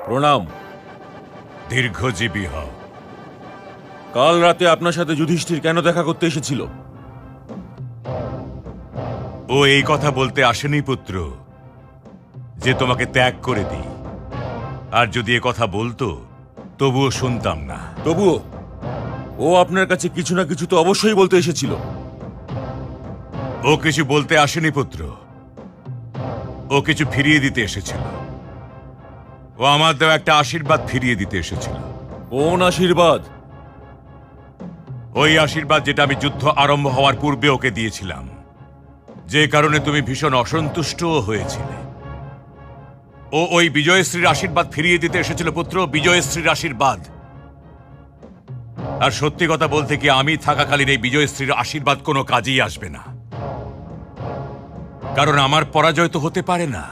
প্রণাম। দীর্ঘজীবী হও। কাল রাতে আপনার সাথে যুধিষ্ঠির কেন দেখা করতে এসেছিল? ও এই কথা বলতে আসেনি পুত্র যে তোমাকে ত্যাগ করে দিই। আর যদি এ কথা বলতো তবুও শুনতাম না। তবুও ও আপনার কাছে কিছু না কিছু তো অবশ্যই বলতে এসেছিল। ও কিছু বলতে আসেনি পুত্র, ও কিছু ফিরিয়ে দিতে এসেছিল। ও আমার দেওয়া একটা আশীর্বাদ ফিরিয়ে দিতে এসেছিল। কোন আশীর্বাদ? ওই আশীর্বাদ যেটা আমি যুদ্ধ আরম্ভ হওয়ার পূর্বে ওকে দিয়েছিলাম, যে কারণে তুমি ভীষণ অসন্তুষ্টও হয়েছিলে। ও ওই বিজয়শ্রীর আশীর্বাদ ফিরিয়ে দিতে এসেছিল পুত্র, বিজয়শ্রীর আশীর্বাদ। আর সত্যি কথা বলতে কি, আমি থাকাকালীন এই বিজয়শ্রীর আশীর্বাদ কোনো কাজেই আসবে না, কারণ আমার পরাজয় তো হতে পারে না।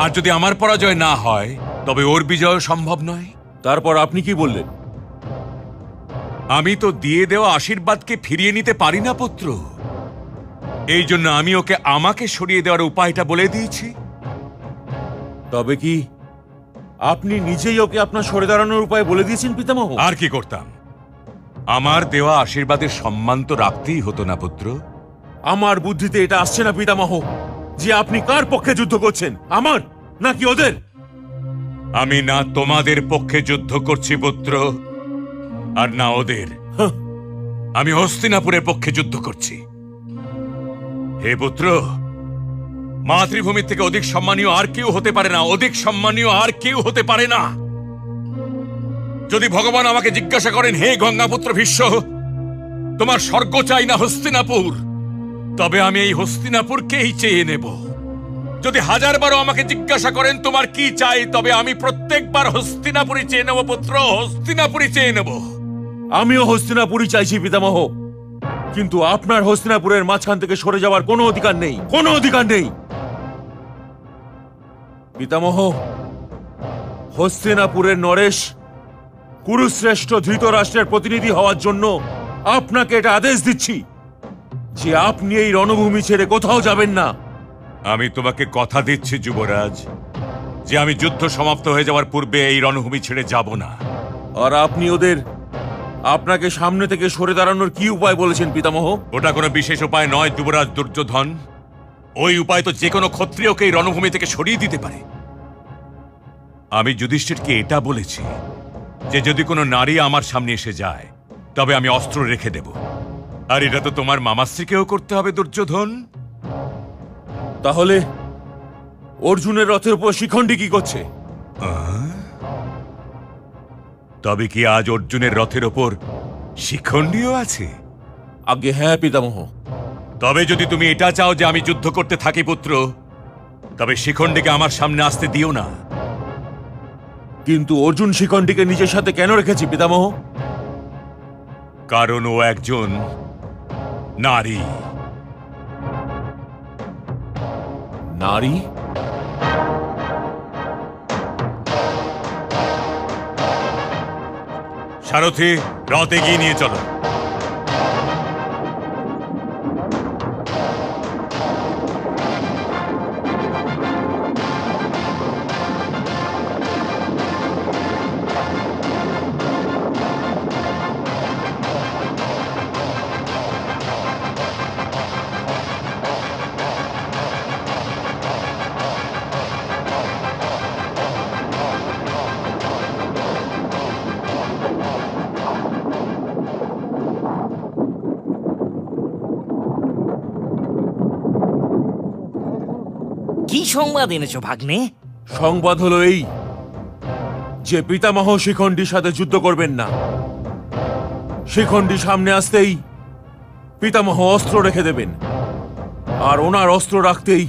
আর যদি আমার পরাজয় না হয় তবে ওর বিজয় সম্ভব নয়। তারপর আপনি কি বললেন? আমি তো দিয়ে দেওয়া আশীর্বাদকে ফিরিয়ে নিতে পারি না পুত্র, এই জন্য আমি ওকে আমাকে সরিয়ে দেওয়ার উপায়টা বলে দিয়েছি। তবে কি আপনি নিজেই ওকে আপনার সরে দাঁড়ানোর উপায় বলে দিয়েছেন পিতামহ? আর কি করতাম? আমার দেওয়া আশীর্বাদের সম্মান তো রাখতেই হতো না পুত্র। আমার বুদ্ধিতে এটা আসছে না পিতামহ যে আপনি কার পক্ষে যুদ্ধ করছেন, আমার নাকি ওদের? আমি না তোমাদের পক্ষে যুদ্ধ করছি পুত্র, আর না ওদের। আমি হস্তিনাপুরের পক্ষে যুদ্ধ করছি। হে পুত্র, মাতৃভূমির থেকে অধিক সম্মানীয় আর কেউ হতে পারে না, অধিক সম্মানীয় আর কেউ হতে পারে না। যদি ভগবান আমাকে জিজ্ঞাসা করেন, হে গঙ্গাপুত্র ভীষ্ম, তোমার স্বর্গ চাই না হস্তিনাপুর, তবে আমি এই হস্তিনাপুরকেই চেয়ে নেব। যদি হাজারবারও আমাকে জিজ্ঞাসা করেন তোমার কি চাই, তবে আমি প্রত্যেকবার হস্তিনাপুরই চেয়ে নেব পুত্র, হস্তিনাপুরই চেয়ে নেব। আমিও হস্তিনাপুরই চাইছি পিতামহ, কিন্তু আপনার হস্তিনাপুরের মাঝখান থেকে সরে যাওয়ার কোনো অধিকার নেই, কোনো অধিকার নেই। পিতামহ, হস্তিনাপুরের নরেশ কুরুশ্রেষ্ঠ ধৃতরাষ্ট্রের প্রতিনিধি হওয়ার জন্য আপনাকে এটা আদেশ দিচ্ছি যে আপনি এই রণভূমি ছেড়ে কোথাও যাবেন না। আমি তোমাকে কথা দিচ্ছি যুবরাজ, যে আমি যুদ্ধ সমাপ্ত হয়ে যাওয়ার পূর্বে এই রণভূমি ছেড়ে যাব না। আর আপনি ওদের আপনাকে সামনে থেকে সরে দাঁড়ানোর কি উপায় বলেছেন পিতামহ? ওটা কোনো বিশেষ উপায় নয় যুবরাজ দুর্যোধন। ওই উপায় তো যে কোনো ক্ষত্রিয়কে এই রণভূমি থেকে সরিয়ে দিতে পারে। আমি যুধিষ্ঠিরকে এটা বলেছি যে যদি কোনো নারী আমার সামনে এসে যায় তবে আমি অস্ত্র রেখে দেব। আর এটা তো তোমার মামাশ্রীকেও করতে হবে দুর্যোধন। তাহলে অর্জুনের রথের উপর শিখণ্ডী কি করছে? তবে কি আজ অর্জুনের রথের ওপর শিখণ্ডীও আছে? আগে হ্যাঁ পিতামহ। তবে যদি তুমি এটা চাও যে আমি যুদ্ধ করতে থাকি পুত্র, তবে শিখণ্ডীকে আমার সামনে আসতে দিও না। কিন্তু অর্জুন শিখণ্ডীকে নিজের সাথে কেন রেখেছি পিতামহ? কারণ ও একজন নারী। নারী? সারথি, রথ এগিয়ে নিয়ে চলো। কি সংবাদ এনেছো ভাগ্নে? সংবাদ হলো এই যে পিতামহ শিখণ্ডীর সাথে যুদ্ধ করবেন না। শিখণ্ডী সামনে আসতেই পিতামহ অস্ত্র রেখে দেবেন, আর ওনার অস্ত্র রাখতেই